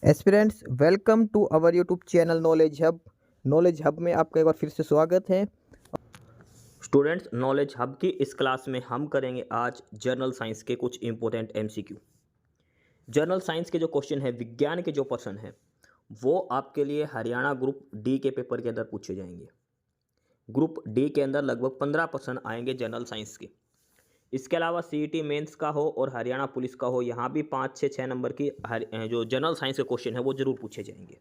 Aspirants welcome to our YouTube channel knowledge hub में आपका एक बार फिर से स्वागत है। स्टूडेंट्स, नॉलेज हब की इस क्लास में हम करेंगे आज जनरल साइंस के कुछ इंपॉर्टेंट एमसीक्यू। जनरल साइंस के जो क्वेश्चन है, विज्ञान के जो प्रश्न है, वो आपके लिए हरियाणा ग्रुप डी के पेपर के अंदर पूछे जाएंगे। ग्रुप डी के अंदर लगभग 15 प्रश्न आएंगे जनरल साइंस के। इसके अलावा सीईटी मेंस का हो और हरियाणा पुलिस का हो, यहाँ भी 5 से 6 नंबर की जो जनरल साइंस के क्वेश्चन है वो जरूर पूछे जाएंगे।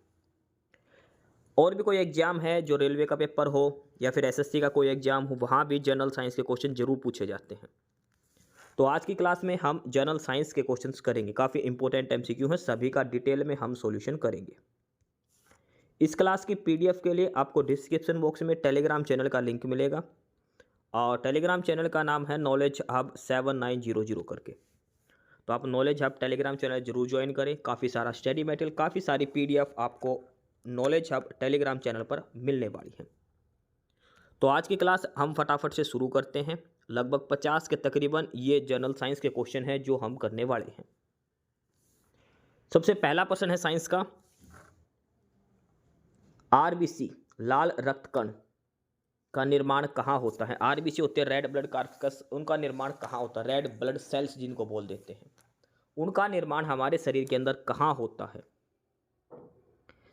और भी कोई एग्जाम है जो रेलवे का पेपर हो या फिर एसएससी का कोई एग्जाम हो, वहाँ भी जनरल साइंस के क्वेश्चन जरूर पूछे जाते हैं। तो आज की क्लास में हम जनरल साइंस के क्वेश्चंस करेंगे। काफ़ी इंपॉर्टेंट एमसीक्यू हैं, सभी का डिटेल में हम सॉल्यूशन करेंगे। इस क्लास की पीडीएफ के लिए आपको डिस्क्रिप्शन बॉक्स में टेलीग्राम चैनल का लिंक मिलेगा और टेलीग्राम चैनल का नाम है नॉलेज हब 7900 करके। तो आप नॉलेज हब टेलीग्राम चैनल जरूर ज्वाइन करें। काफ़ी सारा स्टडी मटेरियल, काफ़ी सारी पीडीएफ आपको नॉलेज हब टेलीग्राम चैनल पर मिलने वाली है। तो आज की क्लास हम फटाफट से शुरू करते हैं। लगभग 50 के तकरीबन ये जनरल साइंस के क्वेश्चन है जो हम करने वाले हैं। सबसे पहला प्रश्न है साइंस का, आरबीसी लाल रक्त कण का निर्माण कहाँ होता है। आरबीसी होते हैं रेड ब्लड कार्पस, उनका निर्माण कहाँ होता है। रेड ब्लड सेल्स जिनको बोल देते हैं, उनका निर्माण हमारे शरीर के अंदर कहाँ होता है।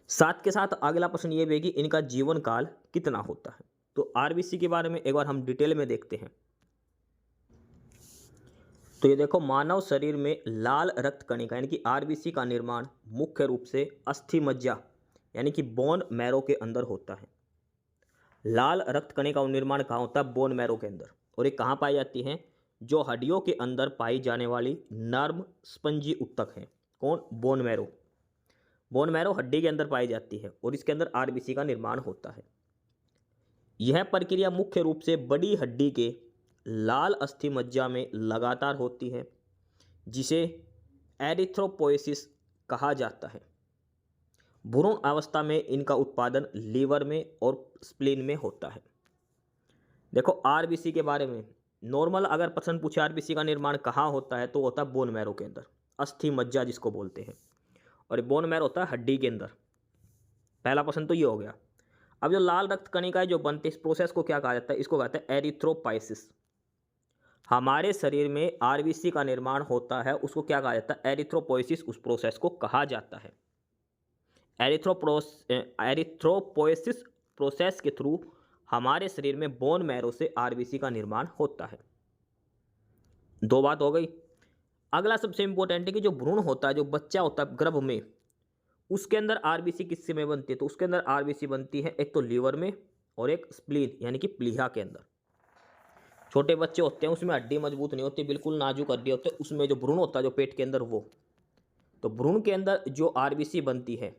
साथ के साथ अगला प्रश्न ये भी है कि इनका जीवन काल कितना होता है। तो आरबीसी के बारे में एक बार हम डिटेल में देखते हैं। तो ये देखो, मानव शरीर में लाल रक्त कणिका यानी कि आरबीसी का निर्माण मुख्य रूप से अस्थि मज्जा यानी कि बोन मैरो के अंदर होता है। लाल रक्त कणिका का निर्माण कहाँ होता है, बोन मैरो के अंदर। और ये कहाँ पाई जाती है, जो हड्डियों के अंदर पाई जाने वाली नर्म स्पंजी उत्तक है। कौन, बोन मैरो। बोन मैरो हड्डी के अंदर पाई जाती है और इसके अंदर आरबीसी का निर्माण होता है। यह प्रक्रिया मुख्य रूप से बड़ी हड्डी के लाल अस्थि मज्जा में लगातार होती है, जिसे एरिथ्रोपोएसिस कहा जाता है। भ्रूण अवस्था में इनका उत्पादन लीवर में और स्प्लीन में होता है। देखो, आरबीसी के बारे में नॉर्मल अगर प्रश्न पूछे आरबीसी का निर्माण कहाँ होता है तो होता है बोन मैरो के अंदर, अस्थि मज्जा जिसको बोलते हैं। और बोन मैरो होता है हड्डी के अंदर। पहला प्रश्न तो ये हो गया। अब जो लाल रक्त कणिका है जो बनती है, इस प्रोसेस को क्या कहा जाता है, इसको कहते हैं एरिथ्रोपाइसिस। हमारे शरीर में आरबीसी का निर्माण होता है, उसको क्या कहा जाता है, एरिथ्रोपोइसिस, उस प्रोसेस को कहा जाता है। एरिथ्रोपोइसिस प्रोसेस के थ्रू हमारे शरीर में बोन मैरो से आरबीसी का निर्माण होता है। दो बात हो गई। अगला सबसे इंपॉर्टेंट है कि जो भ्रूण होता है, जो बच्चा होता है गर्भ में, उसके अंदर आरबीसी किससे में बनती है। तो उसके अंदर आरबीसी बनती है एक तो लीवर में और एक स्प्लीन यानी कि प्लीहा के अंदर। छोटे बच्चे होते हैं उसमें हड्डी मजबूत नहीं होती, बिल्कुल नाजुक हड्डी होती है। उसमें जो भ्रूण होता है जो पेट के अंदर, वो तो भ्रूण के अंदर जो आरबीसी बनती है,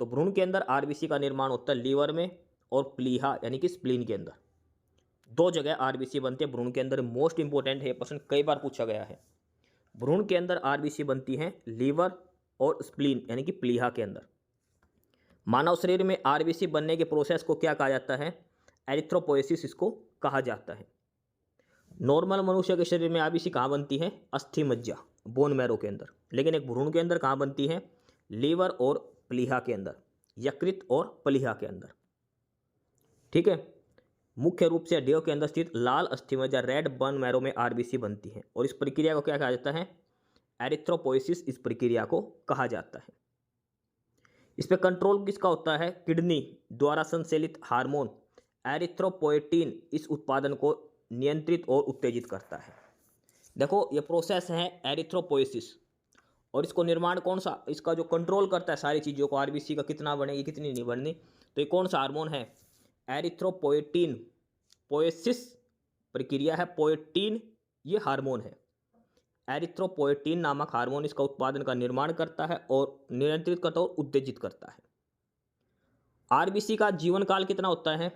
तो भ्रूण के अंदर आरबीसी का निर्माण होता है लीवर में और प्लीहा यानी कि स्प्लीन के अंदर। दो जगह आरबीसी बनती है भ्रूण के अंदर। मोस्ट इंपॉर्टेंट है, प्रश्न कई बार पूछा गया है। भ्रूण के अंदर आरबीसी बनती है लीवर और स्प्लीन यानी कि प्लीहा के अंदर। मानव शरीर में आरबीसी बनने के प्रोसेस को क्या कहा जाता है, एरिथ्रोपोएसिस इसको कहा जाता है। नॉर्मल मनुष्य के शरीर में आरबीसी कहाँ बनती है, अस्थि मज्जा बोन मैरो के अंदर। लेकिन एक भ्रूण के अंदर कहाँ बनती है, लीवर और प्लीहा के अंदर, यकृत और प्लीहा के अंदर। ठीक है। मुख्य रूप से हड्डियों के अंदर स्थित लाल अस्थि मज्जा रेड बोन मैरो में आरबीसी बनती है और इस प्रक्रिया को क्या कहा जाता है, एरिथ्रोपोएसिस, इस प्रक्रिया को कहा जाता है। इस पर कंट्रोल किसका होता है, किडनी द्वारा संश्लेषित हार्मोन एरिथ्रोपोएटिन इस उत्पादन को नियंत्रित और उत्तेजित करता है। देखो, ये प्रोसेस है एरिथ्रोपोएसिस और इसको निर्माण कौन सा, इसका जो कंट्रोल करता है सारी चीज़ों को, आरबीसी का कितना बनेगी कितनी नहीं बननी, तो ये कौन सा हार्मोन है, एरिथ्रोपोएटिन। पोएसिस प्रक्रिया है, पोएटिन ये हार्मोन है। एरिथ्रोपोएटिन नामक हार्मोन इसका उत्पादन का निर्माण करता है और नियंत्रित करता है और उत्तेजित करता है। आरबीसी का जीवन काल कितना होता है,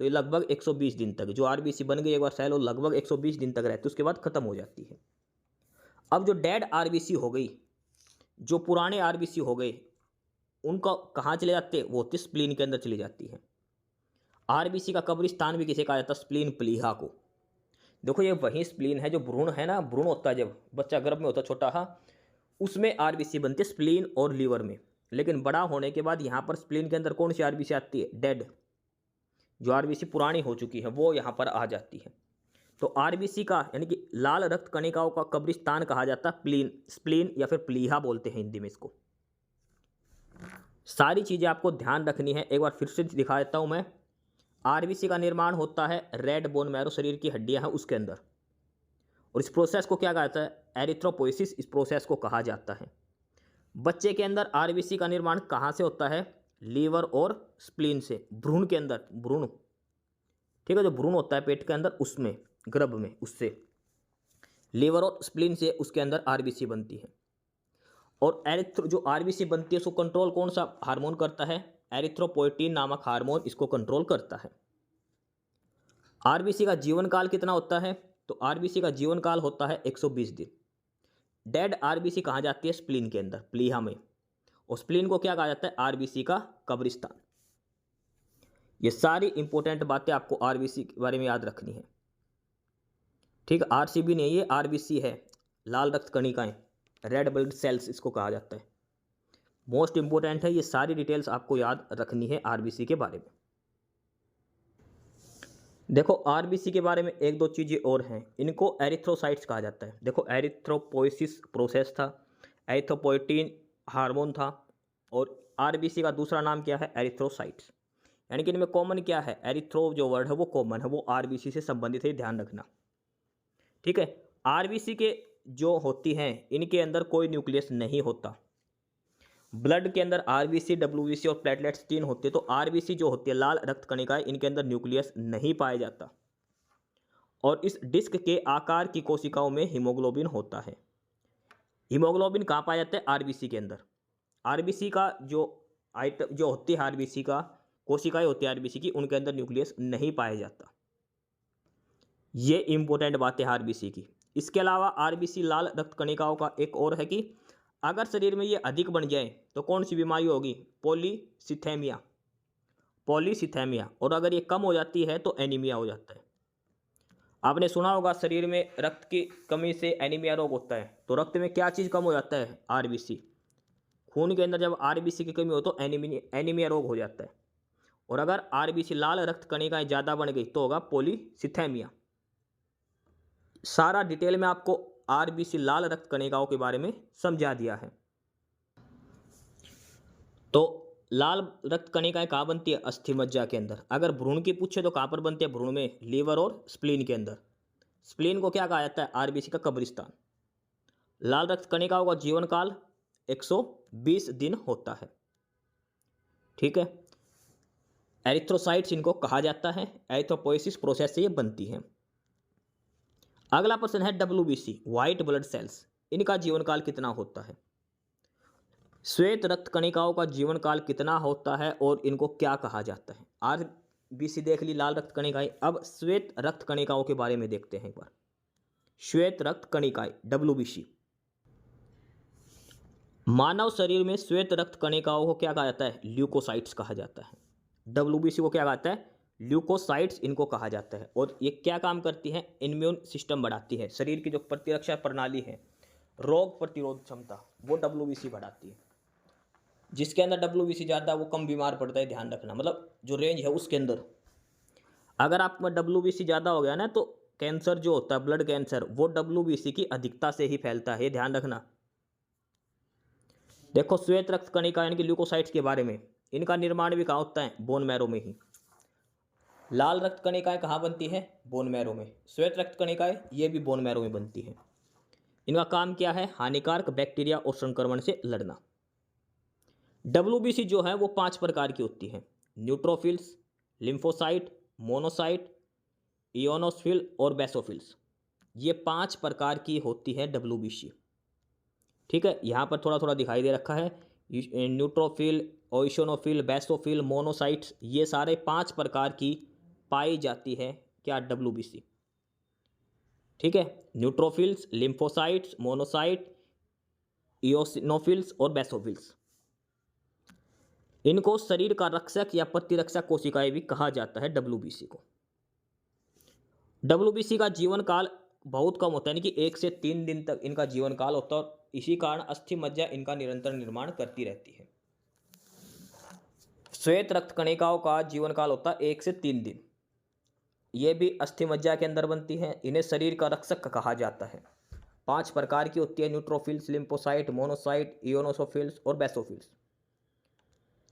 तो ये लगभग 120 दिन तक। जो आरबीसी बन गई एक बार सेल, वो लगभग 120 दिन तक रहती है, उसके बाद खत्म हो जाती है। अब जो डेड आरबीसी हो गई, जो पुराने आरबीसी हो गए, उनका कहाँ चले जाते हैं, वो होते स्प्लीन के अंदर चली जाती है। आरबीसी का कब्रिस्तान भी किसे कहा जाता है, स्प्लीन प्लीहा को। देखो, ये वही स्प्लीन है जो भ्रूण है ना, भ्रूण होता है जब बच्चा गर्भ में होता है छोटा, उसमें आरबीसी बनती है स्प्लीन और लीवर में। लेकिन बड़ा होने के बाद यहाँ पर स्प्लीन के अंदर कौन सी आरबीसी आती है? डेड, जो आरबीसी पुरानी हो चुकी है वो यहाँ पर आ जाती है। तो आरबीसी का यानी कि लाल रक्त कणिकाओं का कब्रिस्तान कहा जाता है प्लीन, स्प्लीन या फिर प्लीहा बोलते हैं हिंदी में इसको। सारी चीज़ें आपको ध्यान रखनी है, एक बार फिर से दिखा देता हूँ मैं। आरबीसी का निर्माण होता है रेड बोन मैरो, शरीर की हड्डियां हैं उसके अंदर, और इस प्रोसेस को क्या कहा जाता है? एरिथ्रोपोइसिस इस प्रोसेस को कहा जाता है। बच्चे के अंदर आरबीसी का निर्माण कहाँ से होता है? लीवर और स्प्लीन से, भ्रूण के अंदर, भ्रूण, ठीक है, जो भ्रूण होता है पेट के अंदर उसमें, गर्भ में, उससे लीवर और स्प्लीन से उसके अंदर आरबीसी बनती है। और जो आरबीसी बनती है उसको कंट्रोल कौन सा हार्मोन करता है? एरिथ्रोपोइटीन नामक हार्मोन इसको कंट्रोल करता है। आरबीसी का जीवन काल कितना होता है? तो आरबीसी का जीवन काल होता है 120 दिन। डेड आरबीसी कहाँ जाती है? स्प्लीन के अंदर, प्लीहा में, और स्प्लीन को क्या कहा जाता है? आरबीसी का कब्रिस्तान। ये सारी इंपॉर्टेंट बातें आपको आरबीसी के बारे में याद रखनी है, ठीक है। आरसीबी नहीं, ये आरबीसी है, लाल रक्त कणिकाएं, रेड ब्लड सेल्स इसको कहा जाता है। मोस्ट इंपॉर्टेंट है, ये सारी डिटेल्स आपको याद रखनी है आरबीसी के बारे में। देखो आरबीसी के बारे में एक दो चीज़ें और हैं, इनको एरिथ्रोसाइट्स कहा जाता है। देखो एरिथ्रोपोइसिस प्रोसेस था, एरिथ्रोपोइटीन हार्मोन था, और आरबीसी का दूसरा नाम क्या है? एरिथ्रोसाइट्स। यानी कि इनमें कॉमन क्या है? एरिथ्रो जो वर्ड है वो कॉमन है, वो आरबीसी से संबंधित है, ध्यान रखना, ठीक है। आरबीसी के जो होती हैं इनके अंदर कोई न्यूक्लियस नहीं होता। ब्लड के अंदर आरबीसी, डब्ल्यूबीसी और प्लेटलेट्स 3 होते हैं, तो आरबीसी जो होती है लाल रक्त कणिकाएं, इनके अंदर न्यूक्लियस नहीं पाया जाता। और इस डिस्क के आकार की कोशिकाओं में हीमोग्लोबिन होता है। हीमोग्लोबिन कहाँ पाया जाता है? आरबीसी के अंदर। आरबीसी का जो आइटम जो होती है, आरबीसी का कोशिकाएं होती है आरबीसी की, उनके अंदर न्यूक्लियस नहीं पाया जाता। ये इंपॉर्टेंट बात है आरबीसी की। इसके अलावा आरबीसी लाल रक्त कणिकाओं का एक और है कि अगर शरीर में ये अधिक बन जाए तो कौन सी बीमारी होगी? Polycythemia, polycythemia. और अगर ये कम हो जाती है तो एनीमिया हो जाता है। आपने सुना होगा शरीर में रक्त की कमी से एनीमिया रोग होता है, तो रक्त में क्या चीज़ कम हो जाता है? आरबीसी। खून के अंदर जब आरबीसी की कमी हो तो एनीमिया रोग हो जाता है। और अगर आरबीसी लाल रक्त कणिकाएं ज़्यादा बन गई तो होगा पॉलीसिथेमिया। सारा डिटेल में आपको आरबीसी लाल रक्त कणिकाओं के बारे में समझा दिया है। तो लाल रक्त कणिकाएं कहाँ बनती है? अस्थि मज्जा के अंदर। अगर भ्रूण की पूछे तो कहाँ पर बनती है? भ्रूण में, लीवर और स्प्लीन के अंदर। स्प्लीन को क्या कहा जाता है? आरबीसी का कब्रिस्तान। लाल रक्त कणिकाओं का जीवन काल 120 दिन होता है, ठीक है। एरिथ्रोसाइट्स इनको कहा जाता है, एरिथ्रोपोइसिस प्रोसेस से ये बनती हैं। अगला प्रश्न है डब्ल्यूबीसी, व्हाइट ब्लड सेल्स, इनका जीवन काल कितना होता है? श्वेत रक्त कणिकाओं का जीवन काल कितना होता है और इनको क्या कहा जाता है? आरबीसी देख ली, लाल रक्त कणिकाएं। अब श्वेत रक्त कणिकाओं के बारे में देखते हैं एक बार। श्वेत रक्त कणिकाएं, डब्ल्यूबीसी। मानव शरीर में श्वेत रक्त कणिकाओं को क्या कहा जाता है? ल्यूकोसाइट्स कहा जाता है। डब्ल्यूबीसी को क्या कहता है? ल्यूकोसाइट्स इनको कहा जाता है। और ये क्या काम करती है? इम्यून सिस्टम बढ़ाती है, शरीर की जो प्रतिरक्षा प्रणाली है, रोग प्रतिरोध क्षमता, वो डब्ल्यूबीसी बढ़ाती है। जिसके अंदर डब्ल्यूबीसी ज़्यादा वो कम बीमार पड़ता है, ध्यान रखना, मतलब जो रेंज है उसके अंदर। अगर आप में डब्ल्यूबीसी ज़्यादा हो गया ना तो कैंसर जो होता है, ब्लड कैंसर, वो डब्ल्यूबीसी की अधिकता से ही फैलता है, ध्यान रखना। देखो श्वेत रक्त कणिका यानी कि ल्यूकोसाइट्स के बारे में, इनका निर्माण भी कहाँ होता है? बोन मैरो में ही। लाल रक्त कणिकाएं कहाँ बनती है? बोन मैरो में। श्वेत रक्त कणिकाएं ये भी बोन मैरो में बनती है। इनका काम क्या है? हानिकारक बैक्टीरिया और संक्रमण से लड़ना। डब्ल्यूबीसी जो है वो 5 प्रकार की होती है: न्यूट्रोफिल्स, लिम्फोसाइट, मोनोसाइट, इयोनोफिल और बेसोफिल्स। ये 5 प्रकार की होती है डब्ल्यूबीसी, ठीक है। यहाँ पर थोड़ा थोड़ा दिखाई दे रखा है, न्यूट्रोफिल, ओइशोनोफिल, बेसोफिल, मोनोसाइट्स, ये सारे 5 प्रकार की पाई जाती है क्या? डब्ल्यूबीसी, ठीक है। न्यूट्रोफिल्स, लिम्फोसाइट्स, मोनोसाइट, इयोसिनोफिल्स और बेसोफिल्स। इनको शरीर का रक्षक या प्रतिरक्षक कोशिकाएं भी कहा जाता है डब्ल्यूबीसी को। डब्ल्यूबीसी का जीवन काल बहुत कम होता है, यानी कि 1 से 3 दिन तक इनका जीवन काल होता है, और इसी कारण अस्थि मज्जा इनका निरंतर निर्माण करती रहती है। श्वेत रक्त कणिकाओं का जीवन काल होता है 1 से 3 दिन। ये भी अस्थि मज्जा के अंदर बनती हैं। इन्हें शरीर का रक्षक कहा जाता है। 5 प्रकार की होती है: न्यूट्रोफिल्स, लिम्फोसाइट, मोनोसाइट, इओनोसोफिल्स और बेसोफिल्स।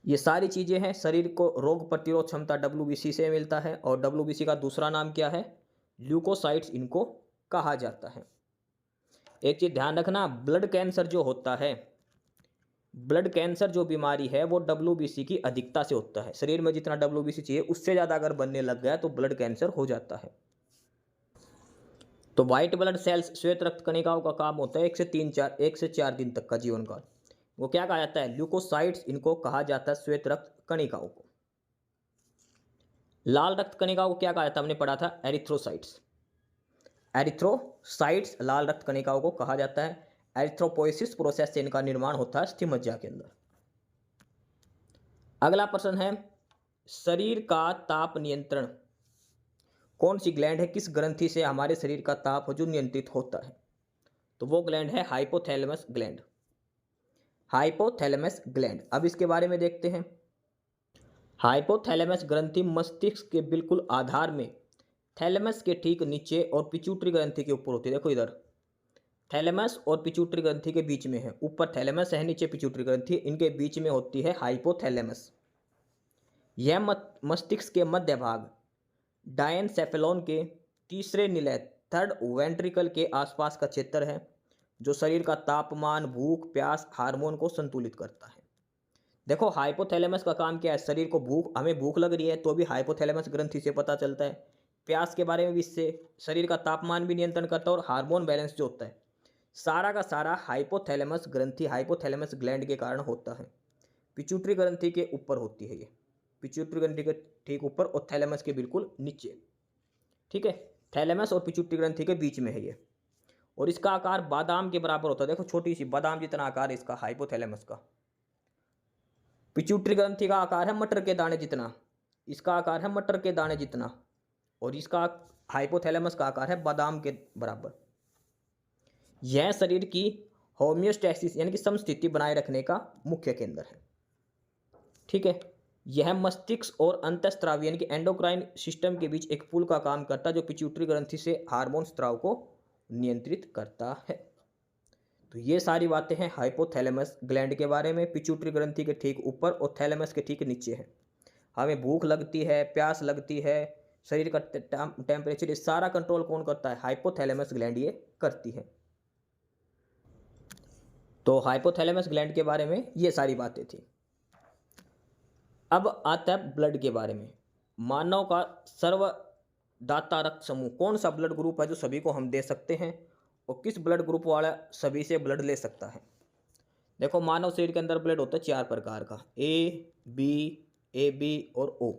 ये सारी चीज़ें हैं। शरीर को रोग प्रतिरोध क्षमता WBC से मिलता है और WBC का दूसरा नाम क्या है? ल्यूकोसाइट्स इनको कहा जाता है। एक चीज़ ध्यान रखना, ब्लड कैंसर जो होता है, ब्लड कैंसर जो बीमारी है वो WBC की अधिकता से होता है। शरीर में जितना WBC चाहिए उससे ज़्यादा अगर बनने लग गया तो ब्लड कैंसर हो जाता है। तो वाइट ब्लड सेल्स, श्वेत रक्त कणिकाओं का काम होता है 1 से 4 दिन तक का जीवन काल। वो क्या कहा जाता है? ल्यूकोसाइट्स इनको कहा जाता है, श्वेत रक्त कणिकाओं को। लाल रक्त कणिकाओं को क्या कहा जाता है? हमने पढ़ा था एरिथ्रोसाइट्स। एरिथ्रोसाइट्स लाल रक्त कणिकाओं को कहा जाता है। एरिथ्रोपोइसिस प्रोसेस से इनका निर्माण होता है अस्थि मज्जा के अंदर। अगला प्रश्न है, शरीर का ताप नियंत्रण कौन सी ग्लैंड है, किस ग्रंथि से हमारे शरीर का ताप जो नियंत्रित होता है? तो वो ग्लैंड है हाइपोथैलेमस ग्लैंड। Hypothalamus gland. अब इसके बारे में देखते हैं। हाइपोथैलेमस ग्रंथि मस्तिष्क के बिल्कुल आधार में, थैलेमस के ठीक नीचे और पिट्यूटरी ग्रंथि के ऊपर होती है। देखो इधर थैलेमस और पिट्यूटरी ग्रंथि के बीच में है। ऊपर थैलेमस है, नीचे पिट्यूटरी ग्रंथि, इनके बीच में होती है हाइपोथैलेमस। यह मस्तिष्क के मध्य भाग डायनसेफेलॉन के तीसरे निलय, थर्ड वेंट्रिकल के आसपास का क्षेत्र है जो शरीर का तापमान, भूख, प्यास, हार्मोन को संतुलित करता है। देखो हाइपोथैलेमस का काम क्या है? शरीर को हमें भूख लग रही है तो भी हाइपोथैलेमस ग्रंथि से पता चलता है। प्यास के बारे में भी इससे, शरीर का तापमान भी नियंत्रण करता है और हार्मोन बैलेंस जो होता है सारा का सारा हाइपोथैलेमस ग्रंथि, हाइपोथैलेमस ग्लैंड के कारण होता है। पिट्यूटरी ग्रंथि के ऊपर होती है ये, पिट्यूटरी ग्रंथि के ठीक ऊपर और थैलेमस के बिल्कुल नीचे। ठीक है, थैलेमस और पिट्यूटरी ग्रंथि के बीच में है ये, और इसका आकार बादाम के बराबर होता है। देखो छोटी सी बादाम जितना आकार है इसका हाइपोथैलेमस का। पिट्यूटरी ग्रंथि का आकार है मटर के दाने जितना, इसका आकार है मटर के दाने जितना, और इसका हाइपोथैलेमस का आकार है बादाम के बराबर। यह शरीर की होम्योस्टैसिस यानी कि समस्थिति बनाए रखने का मुख्य केंद्र है। ठीक है, यह मस्तिष्क और अंतःस्रावी यानी कि एंडोक्राइन सिस्टम के बीच एक पुल का काम करता है जो पिट्यूटरी ग्रंथि से हार्मोन स्राव को नियंत्रित करता है। तो ये सारी बातें हैं हाइपोथैलेमस ग्लैंड के बारे में। पिट्यूटरी ग्रंथि के ठीक ऊपर और थैलेमस के ठीक नीचे है। हमें भूख लगती है, प्यास लगती है, शरीर का टेम्परेचर, ये सारा कंट्रोल कौन करता है? हाइपोथैलेमस ग्लैंड ये करती है। तो हाइपोथैलेमस ग्लैंड के बारे में ये सारी बातें थी। अब आता है ब्लड के बारे में। मानव का सर्वदाता रक्त समूह कौन सा ब्लड ग्रुप है जो सभी को हम दे सकते हैं, और किस ब्लड ग्रुप वाला सभी से ब्लड ले सकता है? देखो मानव शरीर के अंदर ब्लड होता है 4 प्रकार का, ए बी और ओ।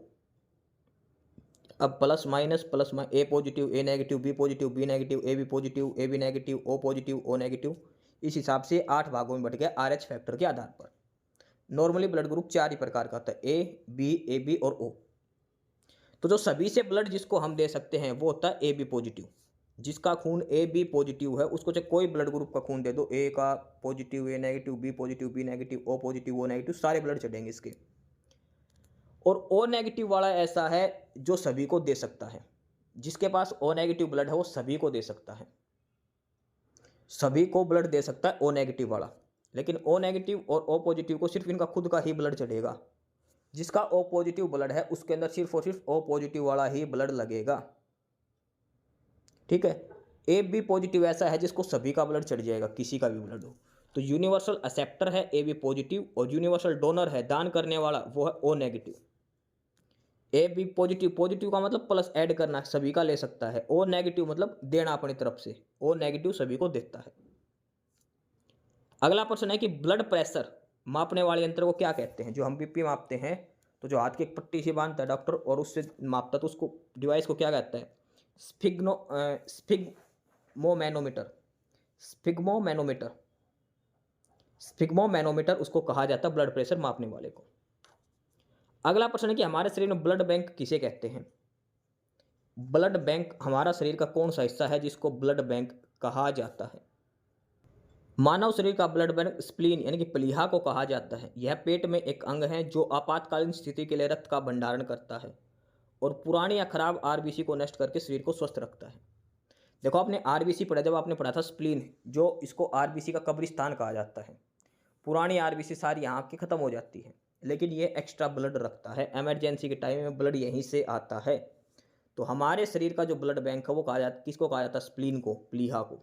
अब plus minus A positive, A negative, B positive, B negative, A B positive, A B negative, O positive, O negative, इस हिसाब से 8 भागों में बट गया RH फैक्टर के आधार पर। नॉर्मली ब्लड ग्रुप 4 ही प्रकार का होता है, ए बी और ओ। तो जो सभी से ब्लड जिसको हम दे सकते हैं वो होता है ए बी पॉजिटिव। जिसका खून ए बी पॉजिटिव है उसको चाहे कोई ब्लड ग्रुप का खून दे दो, ए का positive, A negative, B positive, B negative, O positive, O negative, सारे ब्लड चढ़ेंगे इसके। और ओ नेगेटिव वाला ऐसा है जो सभी को दे सकता है। जिसके पास ओ नेगेटिव ब्लड है वो सभी को दे सकता है, सभी को ब्लड दे सकता है ओ नेगेटिव वाला। लेकिन ओ नेगेटिव और ओ पॉजिटिव को सिर्फ इनका खुद का ही ब्लड चढ़ेगा। जिसका ओ पॉजिटिव ब्लड है उसके अंदर सिर्फ और सिर्फ ओ पॉजिटिव वाला ही ब्लड लगेगा। ठीक है, ए बी पॉजिटिव ऐसा है जिसको सभी का ब्लड चढ़ जाएगा, किसी का भी ब्लड हो। तो यूनिवर्सल एक्सेप्टर है ए बी पॉजिटिव, और यूनिवर्सल डोनर है, दान करने वाला, वो है O negative. A B positive, positive का मतलब प्लस ऐड करना, सभी का ले सकता है। ओ नेगेटिव मतलब देना अपनी तरफ से, ओ नेगेटिव सभी को देता है। अगला प्रश्न है कि ब्लड प्रेशर मापने वाले यंत्र को क्या कहते हैं? जो हम बीपी मापते हैं तो जो हाथ की एक पट्टी से बांधता है डॉक्टर और उससे मापता है तो उसको डिवाइस को क्या कहता है? स्फिग्मोमैनोमीटर। स्फिग्मोमैनोमीटर उसको कहा जाता है ब्लड प्रेशर मापने वाले को। अगला प्रश्न है कि हमारे शरीर में ब्लड बैंक किसे कहते हैं? ब्लड बैंक हमारा शरीर का कौन सा हिस्सा है जिसको ब्लड बैंक कहा जाता है? मानव शरीर का ब्लड बैंक स्प्लीन यानी कि प्लीहा को कहा जाता है। यह पेट में एक अंग है जो आपातकालीन स्थिति के लिए रक्त का भंडारण करता है और पुरानी या खराब आरबीसी को नष्ट करके शरीर को स्वस्थ रखता है। देखो आपने आरबीसी पढ़ा, जब आपने पढ़ा था स्प्लीन, जो इसको आरबीसी का कब्रिस्तान कहा जाता है। पुरानी आरबीसी सारी यहाँ की खत्म हो जाती है, लेकिन ये एक्स्ट्रा ब्लड रखता है। इमरजेंसी के टाइम में ब्लड यहीं से आता है। तो हमारे शरीर का जो ब्लड बैंक है वो कहा जाता, किसको कहा जाता है? स्प्लीन को, प्लीहा को।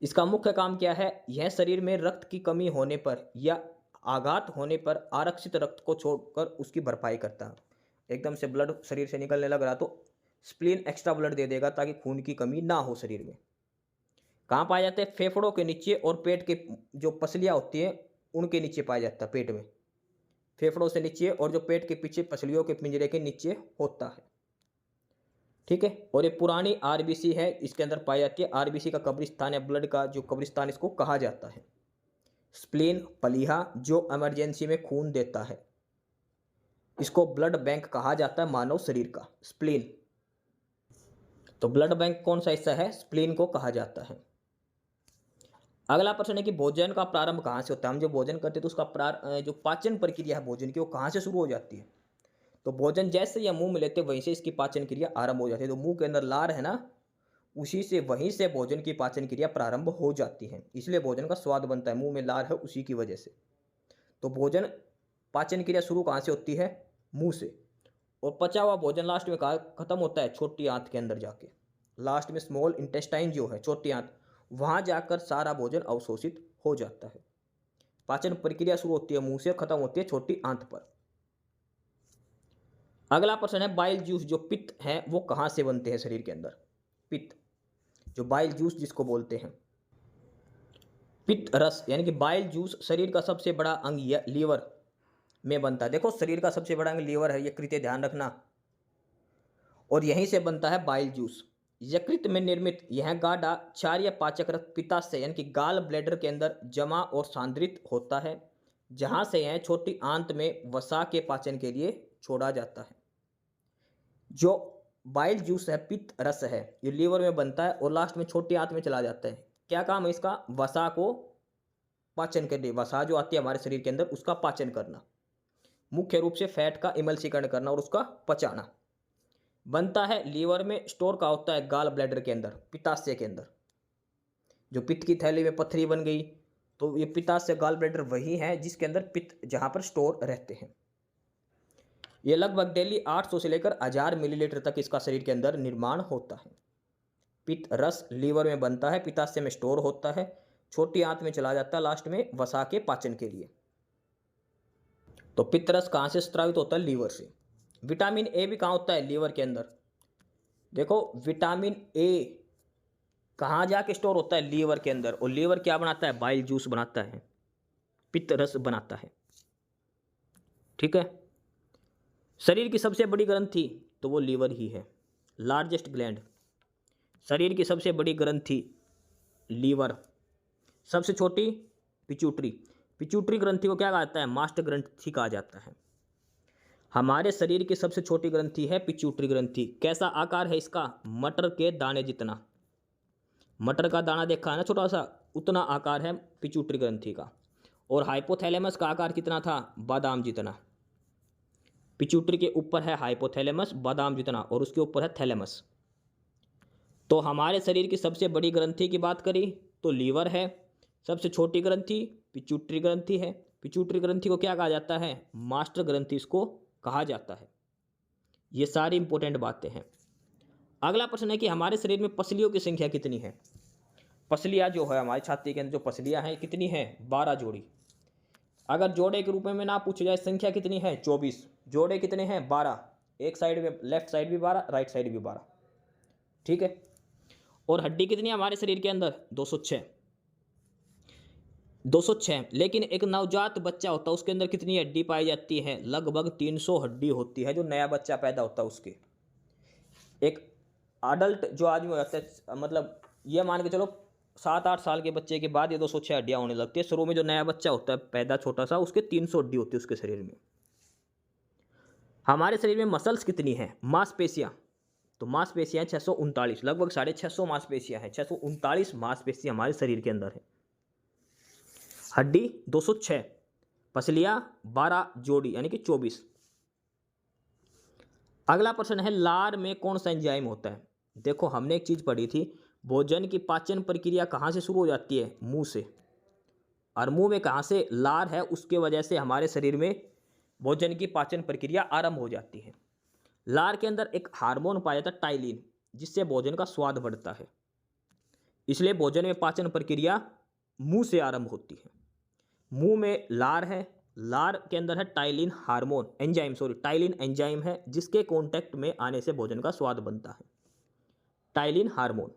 इसका मुख्य काम क्या है? यह शरीर में रक्त की कमी होने पर या आघात होने पर आरक्षित रक्त को छोड़कर उसकी भरपाई करता है। एकदम से ब्लड शरीर से निकलने लग रहा तो स्प्लीन एक्स्ट्रा ब्लड दे देगा ताकि खून की कमी ना हो शरीर में। कहाँ पाए जाते हैं? फेफड़ों के नीचे और पेट के जो पसलियाँ होती हैं उनके नीचे पाया जाता है, पेट में। फेफड़ों से नीचे और जो पेट के पीछे पसलियों के पिंजरे के नीचे होता है। ठीक है। और ये पुरानी आरबीसी है, इसके अंदर पाई जाती है। आरबीसी का कब्रिस्तान या ब्लड का जो कब्रिस्तान इसको कहा जाता है। स्प्लीन, प्लीहा, जो इमरजेंसी में खून देता है, इसको ब्लड बैंक कहा जाता है मानव शरीर का, स्प्लीन। तो ब्लड बैंक कौन सा हिस्सा है? स्प्लीन को कहा जाता है। अगला प्रश्न है कि भोजन का प्रारंभ कहाँ से होता है? हम जो भोजन करते हैं तो उसका जो पाचन प्रक्रिया है भोजन की, वो कहाँ से शुरू हो जाती है? तो भोजन जैसे या मुंह में लेते वहीं से इसकी पाचन क्रिया आरंभ हो जाती है। तो मुंह के अंदर लार है ना, उसी से, वहीं से भोजन की पाचन क्रिया प्रारंभ हो जाती है। इसलिए भोजन का स्वाद बनता है, मुंह में लार है उसी की वजह से। तो भोजन पाचन क्रिया शुरू कहाँ से होती है? मुंह से। और पचा हुआ भोजन लास्ट में कहाँ खत्म होता है? छोटी आंत के अंदर जाके। लास्ट में स्मॉल इंटेस्टाइन जो है, छोटी आंत, वहाँ जाकर सारा भोजन अवशोषित हो जाता है। पाचन प्रक्रिया शुरू होती है मुंह से, खत्म होती है छोटी आंत पर। अगला प्रश्न है बाइल जूस, जो पित्त है वो कहाँ से बनते हैं शरीर के अंदर? पित्त, जो बाइल जूस जिसको बोलते हैं, पित्त रस यानी कि बाइल जूस शरीर का सबसे बड़ा अंग या लीवर में बनता है। देखो शरीर का सबसे बड़ा अंग लीवर है, ये कृत्य ध्यान रखना। और यहीं से बनता है बाइल जूस। यकृत में निर्मित यह गाढ़ा क्षारीय पाचक रक्त पित्ताशय यानी कि गाल ब्लैडर के अंदर जमा और सांद्रित होता है, जहां से यह छोटी आंत में वसा के पाचन के लिए छोड़ा जाता है। जो बाइल जूस है, पित्त रस है, ये लीवर में बनता है और लास्ट में छोटी आंत में चला जाता है। क्या काम है इसका? वसा को पाचन करने, वसा जो आती है हमारे शरीर के अंदर उसका पाचन करना, मुख्य रूप से फैट का इमल्सीकरण करना और उसका पचाना। बनता है लीवर में, स्टोर का होता है गाल ब्लैडर के अंदर, पित्ताशय के अंदर। जो पित्त की थैली में पत्थरी बन गई, तो ये पित्ताशय गाल ब्लैडर वही है जिसके अंदर पित्त जहां पर स्टोर रहते हैं। ये लगभग डेली 800 से लेकर 1000 मिलीलीटर तक इसका शरीर के अंदर निर्माण होता है। पित्त रस लीवर में बनता है, पित्ताशय में स्टोर होता है, छोटी आंत में चला जाता है लास्ट में वसा के पाचन के लिए। तो पित्त रस कहाँ से स्रावित होता है? लीवर से। विटामिन ए भी कहाँ होता है? लीवर के अंदर। देखो विटामिन ए कहाँ जाके स्टोर होता है? लीवर के अंदर। और लीवर क्या बनाता है? बाइल जूस बनाता है, पित्त रस बनाता है। ठीक है। शरीर की सबसे बड़ी ग्रंथि तो वो लीवर ही है, लार्जेस्ट ग्लैंड। शरीर की सबसे बड़ी ग्रंथि लीवर, सबसे छोटी पिट्यूटरी। पिट्यूटरी ग्रंथि को क्या कहा जाता है? मास्टर ग्रंथि कहा जाता है। हमारे शरीर की सबसे छोटी ग्रंथि है पिट्यूटरी ग्रंथि। कैसा आकार है इसका? मटर के दाने जितना। मटर का दाना देखा है ना, छोटा सा, उतना आकार है पिट्यूटरी ग्रंथि का। और हाइपोथैलेमस का आकार कितना था? बादाम जितना। पिट्यूटरी के ऊपर है हाइपोथैलेमस, बादाम जितना, और उसके ऊपर है थैलेमस। तो हमारे शरीर की सबसे बड़ी ग्रंथि की बात करी तो लीवर है, सबसे छोटी ग्रंथि पिट्यूटरी ग्रंथि है। पिट्यूटरी ग्रंथि को क्या कहा जाता है? मास्टर ग्रंथि इसको कहा जाता है। ये सारी इंपॉर्टेंट बातें हैं। अगला प्रश्न है कि हमारे शरीर में पसलियों की संख्या कितनी है? पसलियाँ जो है हमारी छाती के अंदर जो पसलियाँ हैं कितनी हैं? 12 जोड़ी। अगर जोड़े के रूप में ना पूछा जाए संख्या कितनी है? 24। जोड़े कितने हैं? 12। एक साइड में, लेफ्ट साइड भी 12, राइट साइड भी 12। ठीक है। और हड्डी कितनी है हमारे शरीर के अंदर? 206। 206। लेकिन एक नवजात बच्चा होता है उसके अंदर कितनी हड्डी पाई जाती है? लगभग 300 हड्डी होती है जो नया बच्चा पैदा होता है उसके। एक अडल्ट जो आदमी हो जाता है, मतलब ये मान के चलो 7-8 साल के बच्चे के बाद ये 206 हड्डियाँ होने लगती है। शुरू में जो नया बच्चा होता है पैदा छोटा सा, उसके 300 हड्डी होती है उसके शरीर में। हमारे शरीर में मसल्स कितनी हैं? मांसपेशियाँ तो मांसपेशियां 639, लगभग 650 मांसपेशियां हैं। 639 मांसपेशियां हमारे शरीर के अंदर है। हड्डी 206, पसलियां 12 जोड़ी यानी कि 24। अगला प्रश्न है, लार में कौन सा एंजाइम होता है? देखो हमने एक चीज पढ़ी थी, भोजन की पाचन प्रक्रिया कहाँ से शुरू हो जाती है? मुंह से। और मुंह में कहाँ से लार है, उसके वजह से हमारे शरीर में भोजन की पाचन प्रक्रिया आरंभ हो जाती है। लार के अंदर एक हार्मोन पाया जाता है टाइलिन, जिससे भोजन का स्वाद बढ़ता है। इसलिए भोजन में पाचन प्रक्रिया मुंह से आरंभ होती है। मुंह में लार है, लार के अंदर है ptyalin hormone enzyme, ptyalin enzyme है, जिसके कांटेक्ट में आने से भोजन का स्वाद बनता है, टाइलिन हार्मोन।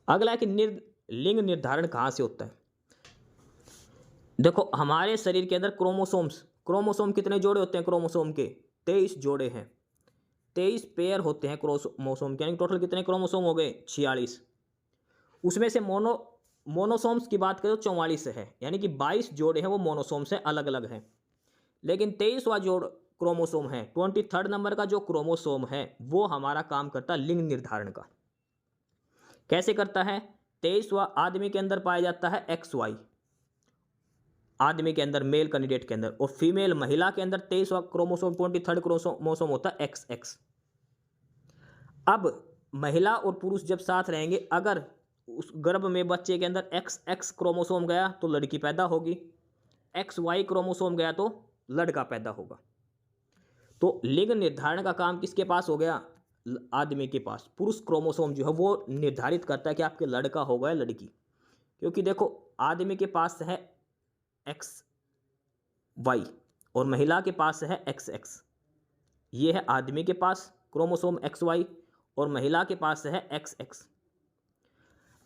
अगला है कि लिंग निर्धारण कहाँ से होता है? देखो हमारे शरीर के अंदर क्रोमोसोम कितने जोड़े होते हैं? क्रोमोसोम के 23 जोड़े हैं, 23 पेयर होते हैं क्रोमोसोम के, यानी टोटल कितने क्रोमोसोम हो गए? 46। उसमें से मोनोसोम्स की बात करें तो 44 है, यानी कि 22 जोड़े हैं वो मोनोसोम से अलग अलग हैं। लेकिन 23वां जोड़ क्रोमोसोम है, 23rd नंबर का जो क्रोमोसोम है वो हमारा काम करता है लिंग निर्धारण का। कैसे करता है? 23वां आदमी के अंदर पाया जाता है XY, आदमी के अंदर मेल कैंडिडेट के अंदर, और फीमेल महिला के अंदर 23वां क्रोमोसोम 23rd क्रोमोसोम होता है XX। अब महिला और पुरुष जब साथ रहेंगे, अगर उस गर्भ में बच्चे के अंदर XX क्रोमोसोम गया तो लड़की पैदा होगी, XY क्रोमोसोम गया तो लड़का पैदा होगा। तो लिंग निर्धारण का काम किसके पास हो गया? आदमी के पास। पुरुष क्रोमोसोम जो है वो निर्धारित करता है कि आपके लड़का होगा या लड़की, क्योंकि देखो आदमी के पास है XY और महिला के पास है XX। ये है आदमी के पास क्रोमोसोम XY और महिला के पास है XX।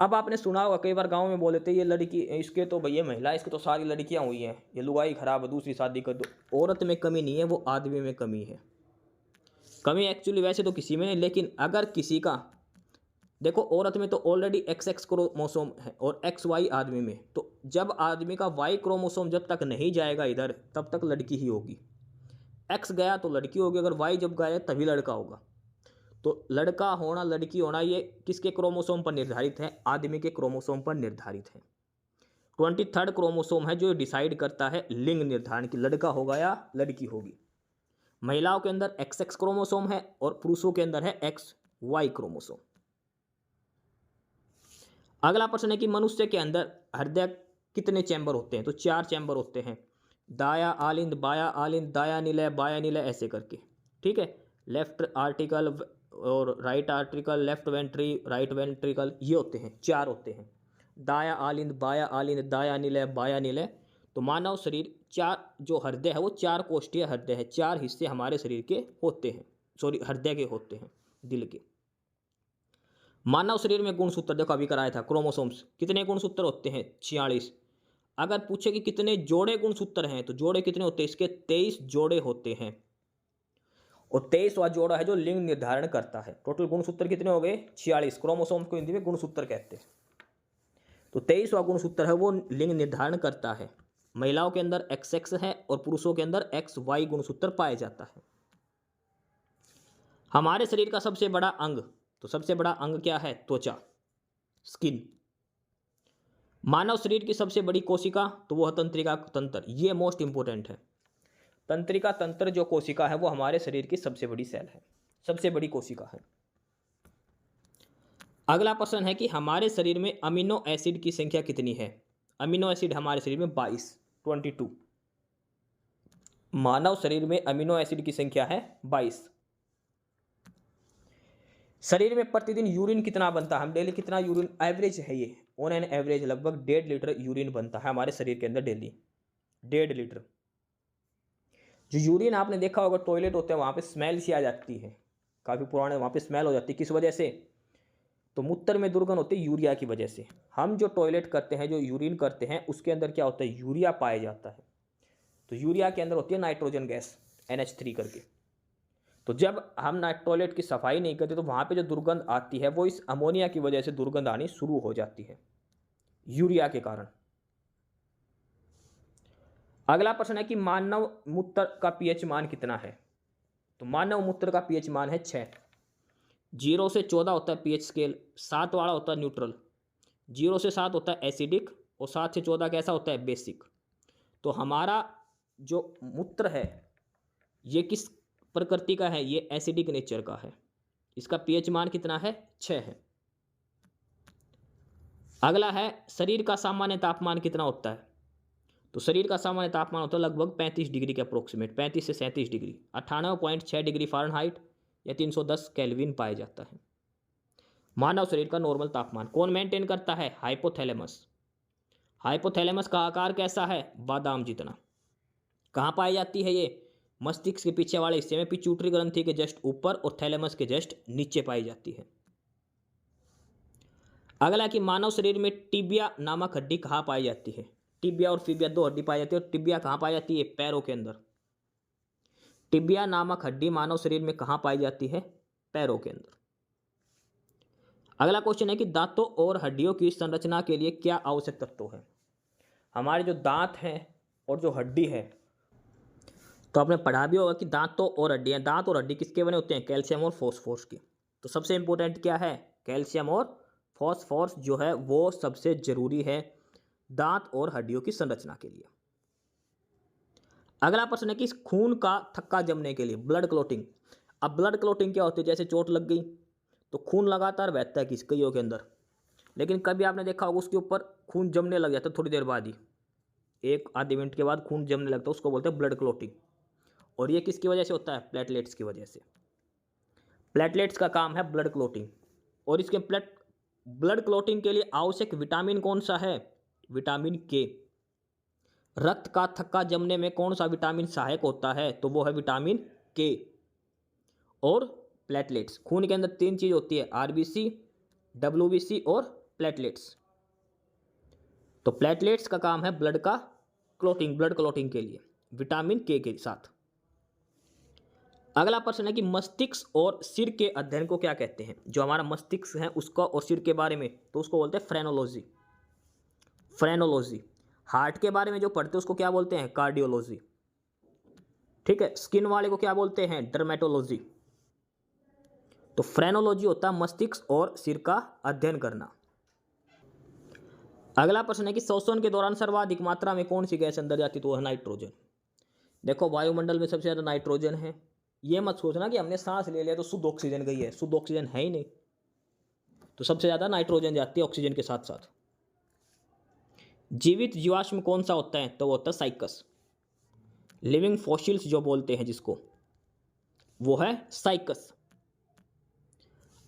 अब आपने सुना होगा कई बार गांव में बोले थे, ये लड़की इसके तो भैया महिला, इसके तो सारी लड़कियां हुई हैं, ये लुगाई खराब है, दूसरी शादी कर दो। औरत में कमी नहीं है, वो आदमी में कमी है। कमी एक्चुअली वैसे तो किसी में नहीं, लेकिन अगर किसी का, देखो औरत में तो ऑलरेडी XX क्रोमोसोम है और XY आदमी में, तो जब आदमी का Y क्रोमोसोम जब तक नहीं जाएगा इधर, तब तक लड़की ही होगी। X गया तो लड़की होगी, अगर Y जब गया तभी लड़का होगा। तो लड़का होना लड़की होना ये किसके क्रोमोसोम पर निर्धारित है? आदमी के क्रोमोसोम पर निर्धारित है। 23rd क्रोमोसोम है जो डिसाइड करता है लिंग निर्धारण की, लड़का होगा या लड़की होगी। महिलाओं के अंदर XX क्रोमोसोम है और पुरुषों के अंदर है XY क्रोमोसोम। अगला प्रश्न है कि मनुष्य के अंदर हृदय कितने चैम्बर होते हैं? तो 4 चैम्बर होते हैं, दाया आलिंद, बाया आलिंद, दाया निलय, बाया निलय, ऐसे करके। ठीक है, लेफ्ट आर्टिकल और right auricle, left ventricle, right ventricle, ये होते हैं, 4 होते हैं, दाया आलिंद, बाया आलिंद, दाया निलय, बाया निलय। तो मानव शरीर 4 जो हृदय है वो 4 कोष्ठीय हृदय है, 4 हिस्से हमारे शरीर के होते हैं, हृदय के होते हैं, दिल के। मानव शरीर में गुणसूत्र देखो अभी कराया था, क्रोमोसोम्स कितने गुणसूत्र होते हैं? 46। अगर पूछे कि कितने जोड़े गुणसूत्र हैं, तो जोड़े कितने होते हैं? इसके 23 जोड़े होते हैं, और 23वां जोड़ा है जो लिंग निर्धारण करता है। टोटल गुणसूत्र कितने हो गए? 46। क्रोमोसोम को हिंदी में गुणसूत्र कहते हैं। तो 23वां गुणसूत्र है वो लिंग निर्धारण करता है। महिलाओं के अंदर XX है और पुरुषों के अंदर XY गुणसूत्र पाया जाता है। हमारे शरीर का सबसे बड़ा अंग, तो सबसे बड़ा अंग क्या है? त्वचा, स्किन। मानव शरीर की सबसे बड़ी कोशिका, तो वो है तंत्रिका तंत्र, ये मोस्ट इंपोर्टेंट है। तंत्रिका तंत्र जो कोशिका है वो हमारे शरीर की सबसे बड़ी सेल है, सबसे बड़ी कोशिका है। अगला प्रश्न है कि हमारे शरीर में अमीनो एसिड की संख्या कितनी है? अमीनो एसिड हमारे शरीर में 22। मानव शरीर में अमीनो एसिड की संख्या है 22। शरीर में प्रतिदिन यूरिन कितना बनता है? हम डेली कितना यूरिन, एवरेज है ये, ऑन एन एवरेज लगभग 1.5 लीटर यूरिन बनता है हमारे शरीर के अंदर डेली, 1.5 लीटर। जो यूरिन आपने देखा होगा टॉयलेट होते हैं वहाँ पे स्मेल सी आ जाती है, काफ़ी पुराने वहाँ पे स्मेल हो जाती है, किस वजह से? तो मूत्र में दुर्गंध होती है यूरिया की वजह से। हम जो टॉयलेट करते हैं, जो यूरिन करते हैं, उसके अंदर क्या होता है? यूरिया पाया जाता है। तो यूरिया के अंदर होती है नाइट्रोजन गैस, NH3 करके। तो जब हम टॉयलेट की सफाई नहीं करते तो वहाँ पे जो दुर्गंध आती है वो इस अमोनिया की वजह से दुर्गंध आनी शुरू हो जाती है, यूरिया के कारण। अगला प्रश्न है कि मानव मूत्र का pH मान कितना है? तो मानव मूत्र का पीएच मान है 6। 0 से 14 होता है पीएच स्केल, 7 वाला होता है न्यूट्रल, 0 से 7 होता है एसिडिक और 7 से 14 कैसा होता है बेसिक। तो हमारा जो मूत्र है ये किस प्रकृति का है, ये एसिडिक नेचर का है। इसका पीएच मान कितना है, 6 है। अगला है शरीर का सामान्य तापमान कितना होता है। तो शरीर का सामान्य तापमान होता है लगभग 35 डिग्री के अप्रोक्सीमेट, 35 से 37 डिग्री, 98.6 डिग्री फ़ारेनहाइट या 310 केल्विन पाया जाता है। मानव शरीर का नॉर्मल तापमान कौन मेंटेन करता है, हाइपोथैलेमस। हाइपोथैलेमस का आकार कैसा है, बादाम जितना। कहाँ पाई जाती है ये, मस्तिष्क के पीछे वाले हिस्से में, पिट्यूटरी ग्रंथि के जस्ट ऊपर और थैलेमस के जस्ट नीचे पाई जाती है। अगला कि मानव शरीर में टिबिया नामक हड्डी कहाँ पाई जाती है। टिबिया और फिबिया दो हड्डी पाई जाती है और टिबिया कहाँ पाई जाती है, पैरों के अंदर। टिबिया नामक हड्डी मानव शरीर में कहाँ पाई जाती है, पैरों के अंदर। अगला क्वेश्चन है कि दांतों और हड्डियों की संरचना के लिए क्या आवश्यक तत्व है। हमारे जो दांत हैं और जो हड्डी है, तो आपने पढ़ा भी होगा कि दांतों और हड्डियाँ, दांत और हड्डी किसके बने होते हैं, कैल्शियम और फॉस्फोरस के। तो सबसे इंपॉर्टेंट क्या है, कैल्शियम और फॉस्फोरस जो है वो सबसे जरूरी है दांत और हड्डियों की संरचना के लिए। अगला प्रश्न है कि खून का थक्का जमने के लिए, ब्लड क्लॉटिंग। अब ब्लड क्लॉटिंग क्या होती है, जैसे चोट लग गई तो खून लगातार बहता है किस कईयों के अंदर, लेकिन कभी आपने देखा होगा उसके ऊपर खून जमने लग जाता है थोड़ी देर बाद ही, 1-आधे मिनट के बाद खून जमने लगता है, उसको बोलते हैं ब्लड क्लॉटिंग। और ये किसकी वजह से होता है, प्लेटलेट्स की वजह से। प्लेटलेट्स का काम है ब्लड क्लॉटिंग। और इसके ब्लड क्लॉटिंग के लिए आवश्यक विटामिन कौन सा है, विटामिन के। रक्त का थक्का जमने में कौन सा विटामिन सहायक होता है, तो वो है विटामिन के। और प्लेटलेट्स, खून के अंदर 3 चीज होती है, आरबीसी, डब्ल्यूबीसी और प्लेटलेट्स। तो प्लेटलेट्स का काम है ब्लड का क्लॉटिंग, ब्लड क्लॉटिंग के लिए विटामिन के साथ। अगला प्रश्न है कि मस्तिष्क और सिर के अध्ययन को क्या कहते हैं। जो हमारा मस्तिष्क है उसका और सिर के बारे में, तो उसको बोलते हैं फ्रेनोलॉजी। फ्रेनोलॉजी। हार्ट के बारे में जो पढ़ते हैं उसको क्या बोलते हैं, कार्डियोलॉजी। ठीक है, स्किन वाले को क्या बोलते हैं, डर्मेटोलॉजी। तो फ्रेनोलॉजी होता है मस्तिष्क और सिर का अध्ययन करना। अगला प्रश्न है कि श्वसन के दौरान सर्वाधिक मात्रा में कौन सी गैस अंदर जाती है, तो वो है नाइट्रोजन। देखो वायुमंडल में सबसे ज़्यादा नाइट्रोजन है। ये मत सोचना कि हमने सांस ले लिया तो शुद्ध ऑक्सीजन गई है, शुद्ध ऑक्सीजन है ही नहीं। तो सबसे ज़्यादा नाइट्रोजन जाती है ऑक्सीजन के साथ साथ। जीवित जीवाश्म कौन सा होता है, तो वो होता है साइकस। लिविंग फॉसिल्स जो बोलते हैं जिसको, वो है साइकस।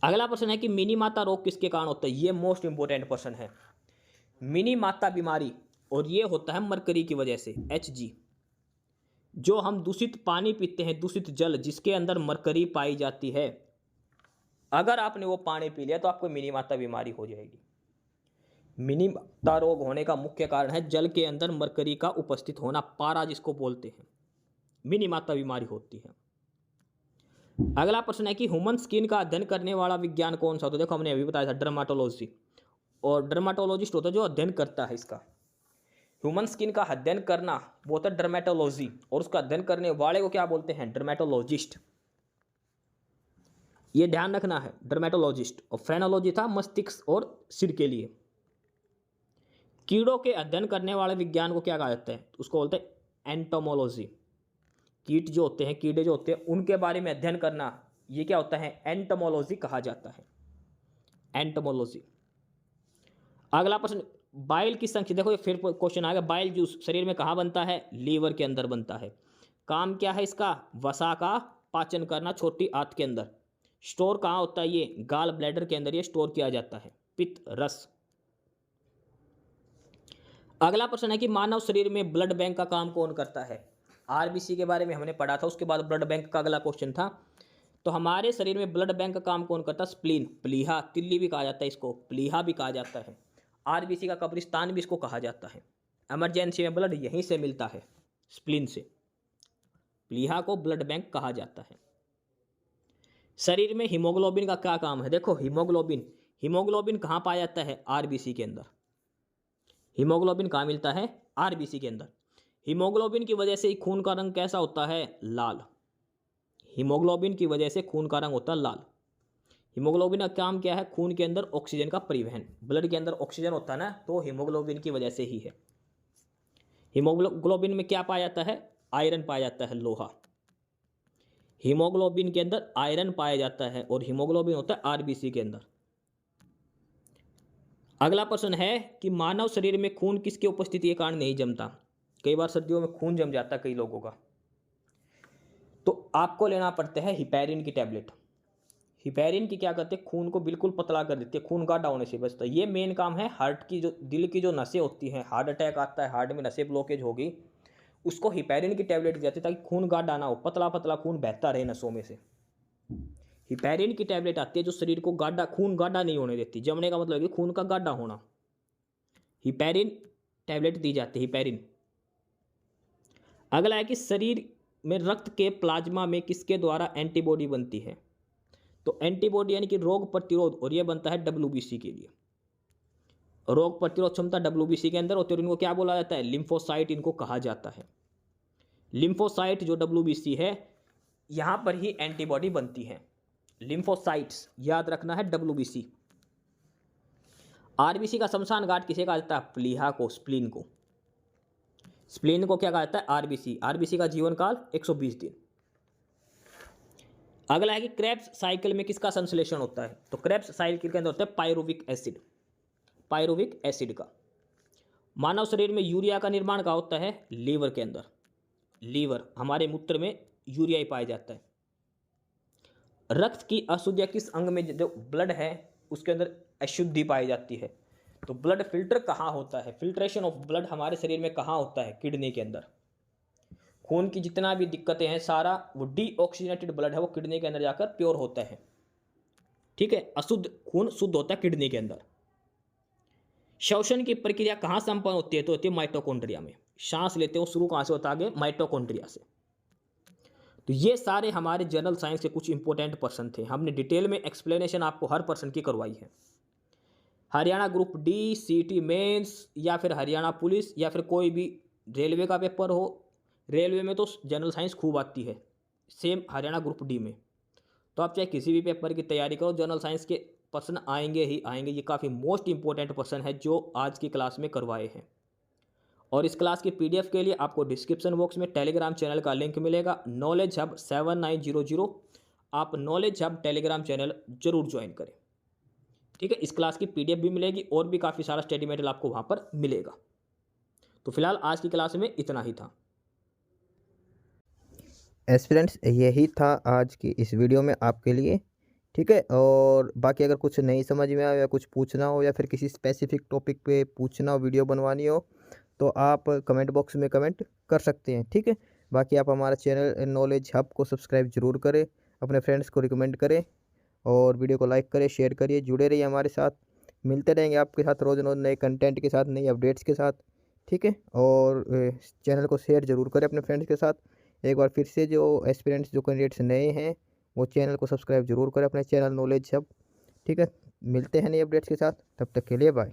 अगला प्रश्न है कि मिनी माता रोग किसके कारण होता है। ये मोस्ट इंपोर्टेंट प्रश्न है, मिनी माता बीमारी। और ये होता है मरकरी की वजह से, Hg। जो हम दूषित पानी पीते हैं, दूषित जल जिसके अंदर मरकरी पाई जाती है, अगर आपने वो पानी पी लिया तो आपको मिनी माता बीमारी हो जाएगी। मिनी माता रोग होने का मुख्य कारण है जल के अंदर मरकरी का उपस्थित होना, पारा जिसको बोलते हैं, मिनी माता बीमारी होती है। अगला प्रश्न है कि ह्यूमन स्किन का अध्ययन करने वाला विज्ञान कौन सा होता है। देखो हमने अभी बताया था डर्माटोलॉजी, और डर्माटोलॉजिस्ट होता है जो अध्ययन करता है इसका। ह्यूमन स्किन का अध्ययन करना वो होता है डर्मेटोलॉजी, और उसका अध्ययन करने वाले को क्या बोलते हैं, डर्मेटोलॉजिस्ट। ये ध्यान रखना है, डर्मेटोलॉजिस्ट। और फ्रेनोलॉजी था मस्तिष्क और सिर के लिए। कीड़ों के अध्ययन करने वाले विज्ञान को क्या कहा जाता है, उसको बोलते हैं एंटोमोलॉजी। कीट जो होते हैं, कीड़े जो होते हैं, उनके बारे में अध्ययन करना, ये क्या होता है, एंटोमोलॉजी कहा जाता है, एंटोमोलॉजी। अगला प्रश्न, बाइल की संख्या। देखो ये फिर क्वेश्चन आएगा, बाइल जूस शरीर में कहाँ बनता है, लीवर के अंदर बनता है। काम क्या है इसका, वसा का पाचन करना छोटी आंत के अंदर। स्टोर कहाँ होता है, ये गाल ब्लैडर के अंदर ये स्टोर किया जाता है, पित्त रस। अगला प्रश्न है कि मानव शरीर में ब्लड बैंक का काम कौन करता है। आरबीसी के बारे में हमने पढ़ा था, उसके बाद ब्लड बैंक का अगला क्वेश्चन था। तो हमारे शरीर में ब्लड बैंक का काम कौन करता है, स्प्लीन, प्लीहा, तिल्ली भी कहा जाता है इसको, प्लीहा भी कहा जाता है। आरबीसी का कब्रिस्तान भी इसको कहा जाता है। इमरजेंसी में ब्लड यहीं से मिलता है, स्प्लीन से। प्लीहा को ब्लड बैंक कहा जाता है। शरीर में हीमोग्लोबिन का क्या काम है। देखो हीमोग्लोबिन कहाँ पाया जाता है, आरबीसी के अंदर। हीमोग्लोबिन कहाँ मिलता है, आरबीसी के अंदर। हीमोग्लोबिन की वजह से ही खून का रंग कैसा होता है, लाल। हीमोग्लोबिन की वजह से खून का रंग होता है लाल। हीमोग्लोबिन का काम क्या है? खून के अंदर ऑक्सीजन का परिवहन। ब्लड के अंदर ऑक्सीजन होता है ना, तो हीमोग्लोबिन की वजह से ही है। हीमोग्लोबिन में क्या पाया जाता है? आयरन पाया जाता है, लोहा। हीमोग्लोबिन के अंदर आयरन पाया जाता है और हीमोग्लोबिन होता है आरबीसी के अंदर। अगला प्रश्न है कि मानव शरीर में खून किसकी उपस्थिति के कारण नहीं जमता? कई बार सर्दियों में खून जम जाता है कई लोगों का, तो आपको लेना पड़ता है हिपैरिन की टैबलेट। हिपैरिन की क्या करते हैं? खून को बिल्कुल पतला कर देती है, खून गाढ़ा होने से बचता है। ये मेन काम है हार्ट की, जो दिल की जो नसें होती हैं, हार्ट अटैक आता है, हार्ट में नसें ब्लॉकेज होगी, उसको हिपैरिन की टैबलेट दी जाती है ताकि खून गाढ़ा ना हो, पतला पतला खून बहता रहे नसों में से। हिपैरिन की टैबलेट आती है जो शरीर को गाढ़ा, खून गाढ़ा नहीं होने देती। जमने का मतलब है कि खून का गाढ़ा होना। हिपैरिन टैबलेट दी जाती है, हिपैरिन। अगला है कि शरीर में रक्त के प्लाज्मा में किसके द्वारा एंटीबॉडी बनती है? तो एंटीबॉडी यानी कि रोग प्रतिरोध, और यह बनता है डब्ल्यूबीसी के लिए। रोग प्रतिरोध क्षमता डब्ल्यूबीसी के अंदर होती है और इनको क्या बोला जाता है? लिम्फोसाइट इनको कहा जाता है। लिम्फोसाइट जो डब्ल्यूबीसी है, यहां पर ही एंटीबॉडी बनती है। लिम्फोसाइट्स याद रखना है, डब्ल्यूबीसी। आरबीसी का शमशान घाट किसे कहा जाता है? प्लीहा को, स्प्लीन को। स्प्लीन को क्या कहा जाता है? आरबीसी। आरबीसी का जीवन काल 120 दिन। अगला है कि क्रेब्स साइकिल में किसका संश्लेषण होता है? तो क्रेब्स साइकिल के अंदर होता है पायरुविक एसिड, पायरुविक एसिड का। मानव शरीर में यूरिया का निर्माण कहाँ होता है? लीवर के अंदर। लीवर, हमारे मूत्र में यूरिया ही पाया जाता है। रक्त की अशुद्धियाँ किस अंग में, जो ब्लड है उसके अंदर अशुद्धि पाई जाती है? तो ब्लड फिल्टर कहाँ होता है? फिल्ट्रेशन ऑफ ब्लड हमारे शरीर में कहाँ होता है? किडनी के अंदर। खून की जितना भी दिक्कतें हैं, सारा वो डीऑक्सीजनेटेड ब्लड है, वो किडनी के अंदर जाकर प्योर होता है। ठीक है, अशुद्ध खून शुद्ध होता है किडनी के अंदर। श्वसन की प्रक्रिया कहाँ संपन्न होती है? तो होती है माइटोकॉन्ड्रिया में। सांस लेते हो शुरू कहाँ से होता है? आगे माइटोकॉन्ड्रिया से। तो ये सारे हमारे जनरल साइंस के कुछ इंपॉर्टेंट पर्सन थे। हमने डिटेल में एक्सप्लेनेशन आपको हर पर्सन की करवाई है। हरियाणा ग्रुप डी, सीटी मेंस, या फिर हरियाणा पुलिस, या फिर कोई भी रेलवे का पेपर हो, रेलवे में तो जनरल साइंस खूब आती है, सेम हरियाणा ग्रुप डी में। तो आप चाहे किसी भी पेपर की तैयारी करो, जनरल साइंस के पर्सन आएंगे ही आएंगे। ये काफ़ी मोस्ट इंपॉर्टेंट पर्सन है जो आज की क्लास में करवाए हैं। और इस क्लास की पीडीएफ के लिए आपको डिस्क्रिप्शन बॉक्स में टेलीग्राम चैनल का लिंक मिलेगा, नॉलेज हब 7900। आप नॉलेज हब टेलीग्राम चैनल जरूर ज्वाइन करें। ठीक है, इस क्लास की पीडीएफ भी मिलेगी और भी काफ़ी सारा स्टडी मटेरियल आपको वहाँ पर मिलेगा। तो फिलहाल आज की क्लास में इतना ही था। एस्पिरेंट्स, यही था आज की इस वीडियो में आपके लिए। ठीक है, और बाकी अगर कुछ नहीं समझ में आया या कुछ पूछना हो या फिर किसी स्पेसिफिक टॉपिक पे पूछना हो, वीडियो बनवानी हो, तो आप कमेंट बॉक्स में कमेंट कर सकते हैं। ठीक है, बाकी आप हमारा चैनल नॉलेज हब को सब्सक्राइब जरूर करें, अपने फ्रेंड्स को रिकमेंड करें और वीडियो को लाइक करें, शेयर करिए, जुड़े रहिए हमारे साथ। मिलते रहेंगे आपके साथ रोज़ रोज़ नए कंटेंट के साथ, नई अपडेट्स के साथ। ठीक है, और चैनल को शेयर जरूर करें अपने फ्रेंड्स के साथ। एक बार फिर से जो एस्पिरेंट्स, जो कैंडिडेट्स नए हैं, वो चैनल को सब्सक्राइब जरूर करें, अपने चैनल नॉलेज हब। ठीक है, मिलते हैं नई अपडेट्स के साथ, तब तक के लिए बाय।